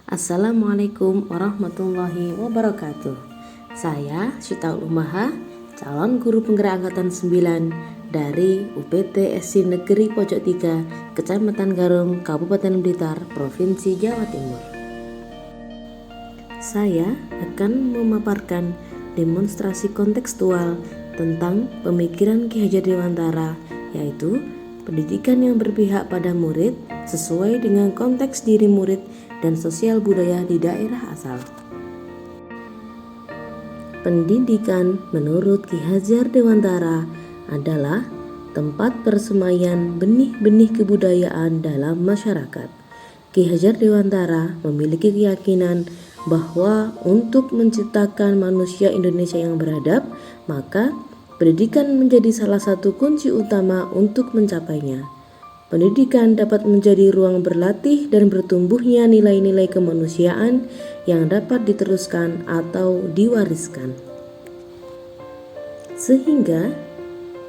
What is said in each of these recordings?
Assalamualaikum warahmatullahi wabarakatuh. Saya Syitaul Umaha, calon guru penggerak angkatan 9 dari UPT SI Negeri Pojok 3, Kecamatan Garung, Kabupaten Blitar, Provinsi Jawa Timur. Saya akan memaparkan demonstrasi kontekstual tentang pemikiran Ki Hajar Dewantara, yaitu pendidikan yang berpihak pada murid sesuai dengan konteks diri murid dan sosial budaya di daerah asal. Pendidikan menurut Ki Hajar Dewantara adalah tempat persemaian benih-benih kebudayaan dalam masyarakat. Ki Hajar Dewantara memiliki keyakinan bahwa untuk menciptakan manusia Indonesia yang beradab, maka pendidikan menjadi salah satu kunci utama untuk mencapainya. Pendidikan dapat menjadi ruang berlatih dan bertumbuhnya nilai-nilai kemanusiaan yang dapat diteruskan atau diwariskan. Sehingga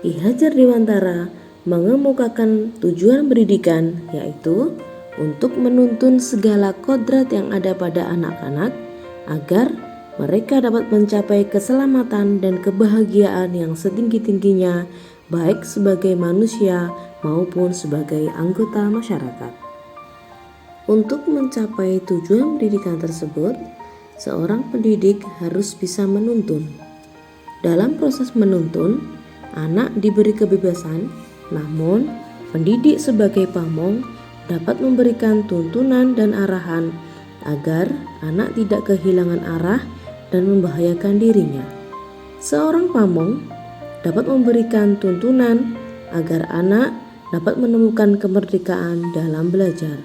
Ki Hajar Dewantara mengemukakan tujuan pendidikan, yaitu untuk menuntun segala kodrat yang ada pada anak-anak agar mereka dapat mencapai keselamatan dan kebahagiaan yang setinggi-tingginya, baik sebagai manusia maupun sebagai anggota masyarakat. Untuk mencapai tujuan pendidikan tersebut, seorang pendidik harus bisa menuntun. Dalam proses menuntun, anak diberi kebebasan, namun pendidik sebagai pamong dapat memberikan tuntunan dan arahan agar anak tidak kehilangan arah dan membahayakan dirinya. Seorang pamong dapat memberikan tuntunan agar anak dapat menemukan kemerdekaan dalam belajar.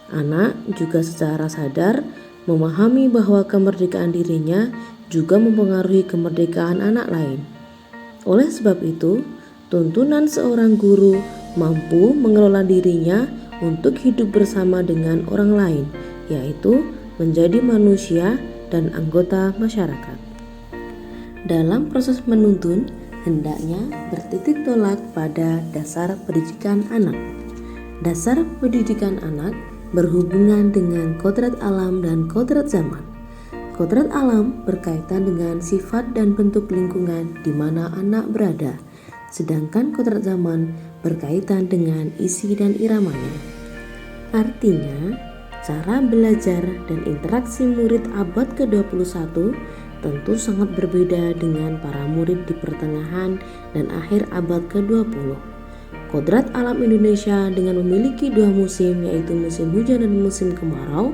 Anak juga secara sadar memahami bahwa kemerdekaan dirinya juga mempengaruhi kemerdekaan anak lain. Oleh sebab itu, tuntunan seorang guru mampu mengelola dirinya untuk hidup bersama dengan orang lain, yaitu menjadi manusia dan anggota masyarakat. Dalam proses menuntun, hendaknya bertitik tolak pada dasar pendidikan anak. Dasar pendidikan anak berhubungan dengan kodrat alam dan kodrat zaman. Kodrat alam berkaitan dengan sifat dan bentuk lingkungan di mana anak berada, sedangkan kodrat zaman berkaitan dengan isi dan iramanya. Artinya, cara belajar dan interaksi murid abad ke-21 tentu sangat berbeda dengan para murid di pertengahan dan akhir abad ke-20. Kodrat alam Indonesia dengan memiliki dua musim, yaitu musim hujan dan musim kemarau,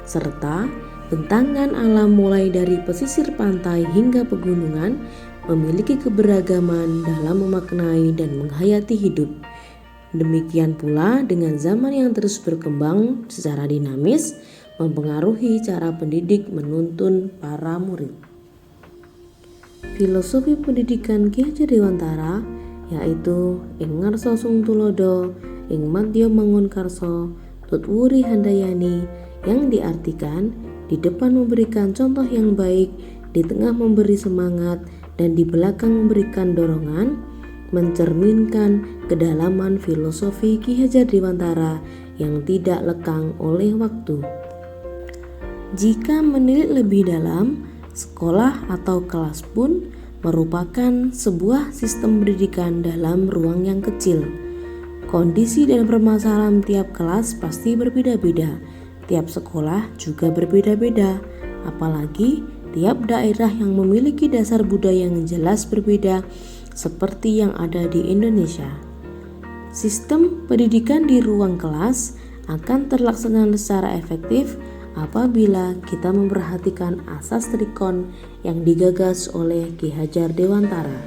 serta bentangan alam mulai dari pesisir pantai hingga pegunungan, memiliki keberagaman dalam memaknai dan menghayati hidup. Demikian pula dengan zaman yang terus berkembang secara dinamis, mempengaruhi cara pendidik menuntun para murid. Filosofi pendidikan Ki Hajar Dewantara yaitu ing ngarsa sung tulodo, ing mantyo mangunkarso, tutwuri handayani, yang diartikan di depan memberikan contoh yang baik, di tengah memberi semangat, dan di belakang memberikan dorongan, mencerminkan kedalaman filosofi Ki Hajar Dewantara yang tidak lekang oleh waktu. Jika menilik lebih dalam, sekolah atau kelas pun merupakan sebuah sistem pendidikan dalam ruang yang kecil. Kondisi dan permasalahan tiap kelas pasti berbeda-beda, tiap sekolah juga berbeda-beda, apalagi tiap daerah yang memiliki dasar budaya yang jelas berbeda seperti yang ada di Indonesia. Sistem pendidikan di ruang kelas akan terlaksana secara efektif apabila kita memperhatikan asas trikon yang digagas oleh Ki Hajar Dewantara.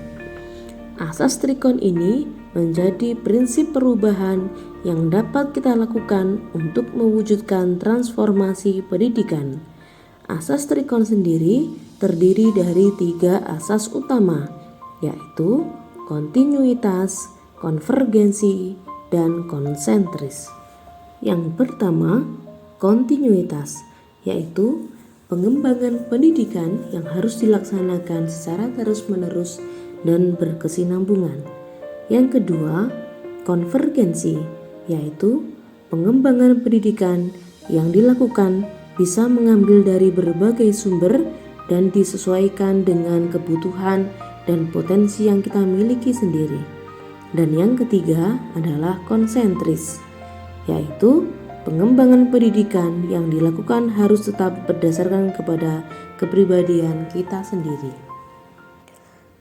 Asas trikon ini menjadi prinsip perubahan yang dapat kita lakukan untuk mewujudkan transformasi pendidikan. Asas trikon sendiri terdiri dari 3 asas utama, yaitu kontinuitas, konvergensi, dan konsentris. Yang pertama, kontinuitas, yaitu pengembangan pendidikan yang harus dilaksanakan secara terus-menerus dan berkesinambungan. Yang kedua, konvergensi, yaitu pengembangan pendidikan yang dilakukan bisa mengambil dari berbagai sumber dan disesuaikan dengan kebutuhan dan potensi yang kita miliki sendiri. Dan yang ketiga adalah konsentris, yaitu pengembangan pendidikan yang dilakukan harus tetap berdasarkan kepada kepribadian kita sendiri.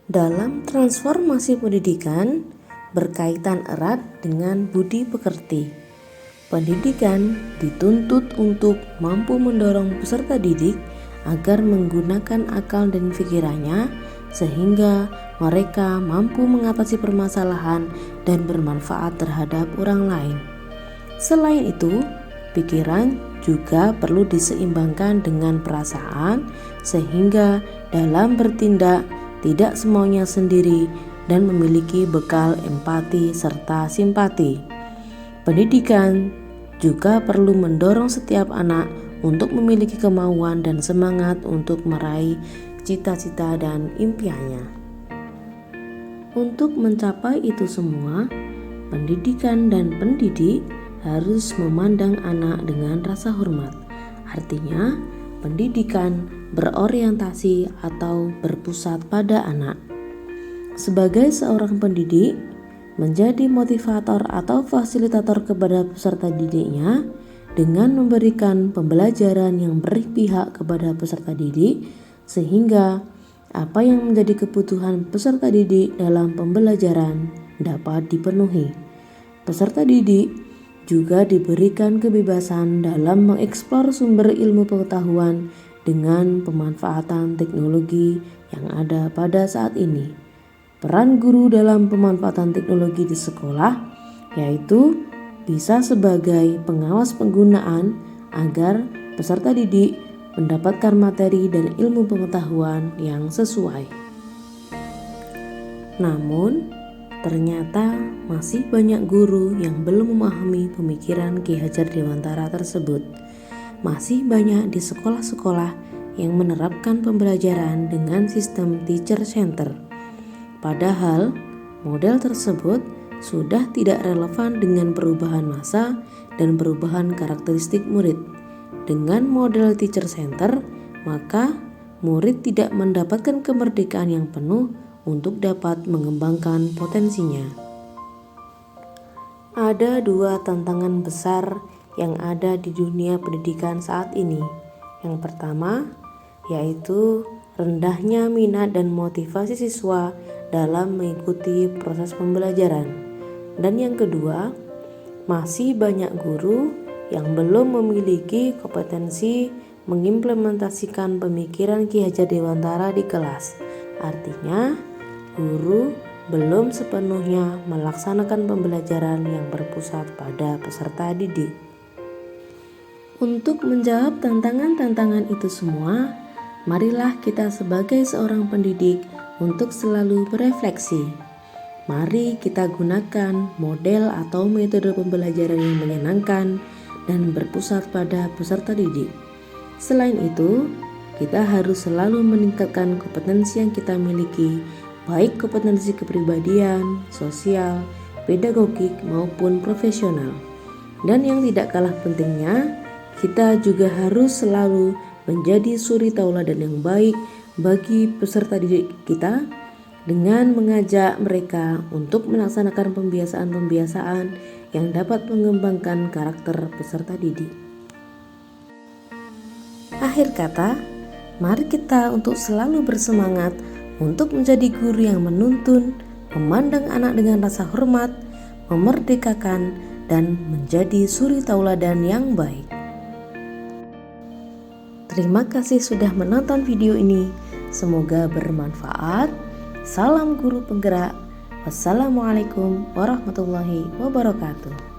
Dalam transformasi pendidikan berkaitan erat dengan budi pekerti. Pendidikan dituntut untuk mampu mendorong peserta didik agar menggunakan akal dan pikirannya sehingga mereka mampu mengatasi permasalahan dan bermanfaat terhadap orang lain. Selain itu, pikiran juga perlu diseimbangkan dengan perasaan sehingga dalam bertindak tidak semaunya sendiri dan memiliki bekal empati serta simpati. Pendidikan juga perlu mendorong setiap anak untuk memiliki kemauan dan semangat untuk meraih cita-cita dan impiannya. Untuk mencapai itu semua, pendidikan dan pendidik harus memandang anak dengan rasa hormat. Artinya, pendidikan berorientasi atau berpusat pada anak. Sebagai seorang pendidik, menjadi motivator atau fasilitator kepada peserta didiknya dengan memberikan pembelajaran yang berpihak kepada peserta didik sehingga apa yang menjadi kebutuhan peserta didik dalam pembelajaran dapat dipenuhi. Peserta didik juga diberikan kebebasan dalam mengeksplor sumber ilmu pengetahuan dengan pemanfaatan teknologi yang ada pada saat ini. Peran guru dalam pemanfaatan teknologi di sekolah yaitu bisa sebagai pengawas penggunaan agar peserta didik mendapatkan materi dan ilmu pengetahuan yang sesuai. Namun, ternyata masih banyak guru yang belum memahami pemikiran Ki Hajar Dewantara tersebut. Masih banyak di sekolah-sekolah yang menerapkan pembelajaran dengan sistem teacher center. Padahal, model tersebut sudah tidak relevan dengan perubahan masa dan perubahan karakteristik murid. Dengan model teacher center, maka murid tidak mendapatkan kemerdekaan yang penuh untuk dapat mengembangkan potensinya. Ada dua tantangan besar yang ada di dunia pendidikan saat ini. Yang pertama, yaitu rendahnya minat dan motivasi siswa dalam mengikuti proses pembelajaran. Dan yang kedua, masih banyak guru yang belum memiliki kompetensi mengimplementasikan pemikiran Ki Hajar Dewantara di kelas. Artinya, guru belum sepenuhnya melaksanakan pembelajaran yang berpusat pada peserta didik. Untuk menjawab tantangan-tantangan itu semua, marilah kita sebagai seorang pendidik untuk selalu berefleksi. Mari kita gunakan model atau metode pembelajaran yang menyenangkan dan berpusat pada peserta didik. Selain itu, kita harus selalu meningkatkan kompetensi yang kita miliki, baik kompetensi kepribadian, sosial, pedagogik maupun profesional. Dan yang tidak kalah pentingnya, kita juga harus selalu menjadi suri tauladan yang baik bagi peserta didik kita dengan mengajak mereka untuk melaksanakan pembiasaan-pembiasaan yang dapat mengembangkan karakter peserta didik. Akhir kata, mari kita untuk selalu bersemangat untuk menjadi guru yang menuntun, memandang anak dengan rasa hormat, memerdekakan, dan menjadi suri tauladan yang baik. Terima kasih sudah menonton video ini. Semoga bermanfaat. Salam guru penggerak. Wassalamualaikum warahmatullahi wabarakatuh.